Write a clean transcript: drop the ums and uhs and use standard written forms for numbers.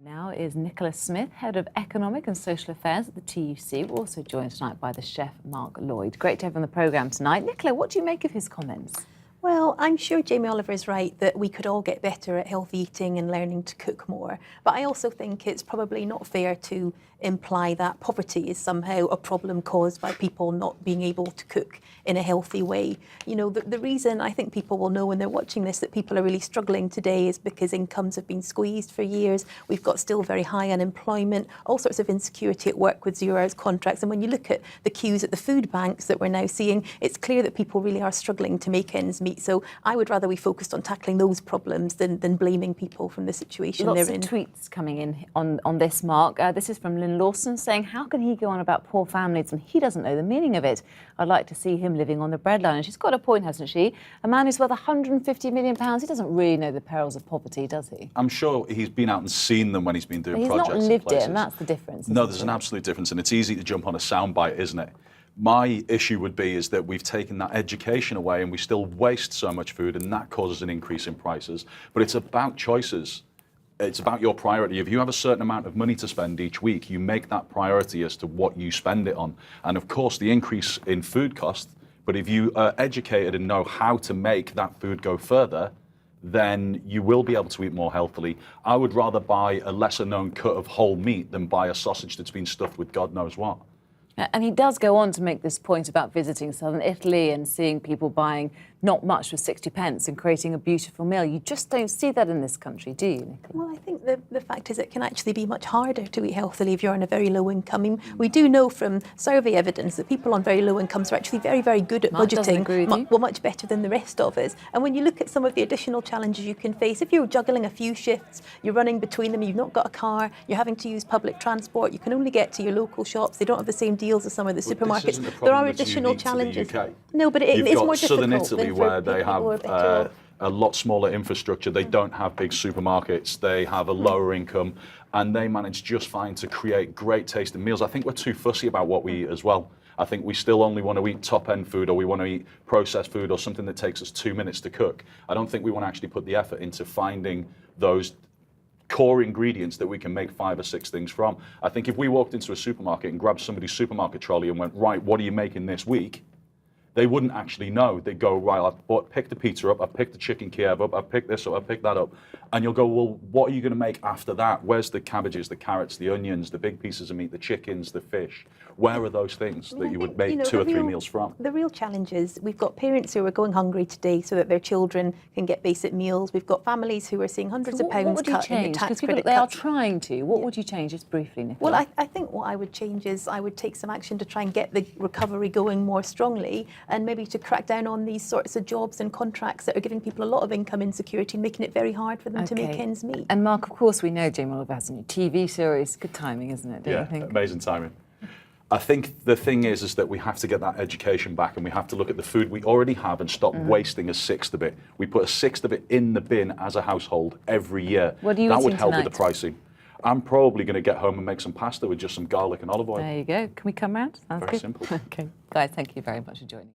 Now is Nicola Smith, Head of Economic and Social Affairs at the TUC. We're also joined tonight by the chef, Mark Lloyd. Great to have you on the programme tonight. Nicola, what do you make of his comments? Well, I'm sure Jamie Oliver is right that we could all get better at healthy eating and learning to cook more. But I also think it's probably not fair to imply that poverty is somehow a problem caused by people not being able to cook in a healthy way. You know, the reason I think people will know when they're watching this that people are really struggling today is because incomes have been squeezed for years. We've got still very high unemployment, all sorts of insecurity at work with 0 hours contracts. And when you look at the queues at the food banks that we're now seeing, it's clear that people really are struggling to make ends meet. So I would rather we focused on tackling those problems than blaming people from the situation they're in. Lots of tweets coming in on this, Mark. This is from Lynn Lawson saying, how can he go on about poor families when he doesn't know the meaning of it? I'd like to see him living on the breadline. And she's got a point, hasn't she? A man who's worth £150 million, he doesn't really know the perils of poverty, does he? I'm sure he's been out and seen them when he's been doing projects. He's not lived it, and that's the difference. No, there's an absolute difference, and it's easy to jump on a soundbite, isn't it? My issue would be is that we've taken that education away and we still waste so much food, and that causes an increase in prices. But it's about choices. It's about your priority. If you have a certain amount of money to spend each week, you make that priority as to what you spend it on. And of course, the increase in food costs, but if you are educated and know how to make that food go further, then you will be able to eat more healthily. I would rather buy a lesser known cut of whole meat than buy a sausage that's been stuffed with God knows what. And he does go on to make this point about visiting southern Italy and seeing people buying not much for 60 pence and creating a beautiful meal. You just don't see that in this country, do you, Nicola? Well, I think the fact is it can actually be much harder to eat healthily if you're on a very low income. I mean, we do know from survey evidence that people on very low incomes are actually very, very good at Mark doesn't budgeting, agree with you. well, much better than the rest of us. And when you look at some of the additional challenges you can face, if you're juggling a few shifts, you're running between them, you've not got a car, you're having to use public transport, you can only get to your local shops, they don't have the same deals as some of the supermarkets. There are additional challenges. No, but it's more difficult. Southern Italy, where they have a lot smaller infrastructure. They don't have big supermarkets. They have a lower income, and they manage just fine to create great tasting meals. I think we're too fussy about what we eat as well. I think we still only want to eat top-end food, or we want to eat processed food, or something that takes us 2 minutes to cook. I don't think we want to actually put the effort into finding those core ingredients that we can make 5 or 6 things from. I think if we walked into a supermarket and grabbed somebody's supermarket trolley and went, right, what are you making this week? They wouldn't actually know. They'd go, right, I've picked the pizza up, I've picked the chicken Kiev up, I've picked this up, I've picked that up. And you'll go, well, what are you going to make after that? Where's the cabbages, the carrots, the onions, the big pieces of meat, the chickens, the fish? Where are those things that you would make 2 or 3 meals from? The real challenge is we've got parents who are going hungry today so that their children can get basic meals. We've got families who are seeing hundreds of pounds cut in the tax credit They are trying to. What would you change, just briefly, Nicola? Well, I think what I would change is I would take some action to try and get the recovery going more strongly, and maybe to crack down on these sorts of jobs and contracts that are giving people a lot of income insecurity and making it very hard for them to make ends meet. And Mark, of course, we know Jamie Oliver has a new TV series. Good timing, isn't it? Don't you think? Amazing timing. I think the thing is that we have to get that education back, and we have to look at the food we already have and stop wasting a sixth of it. We put a sixth of it in the bin as a household every year. What are you that eating would help tonight? with the pricing. I'm probably going to get home and make some pasta with just some garlic and olive oil. There you go. Can we come round? Sounds Very good. simple. Okay. Guys, thank you very much for joining.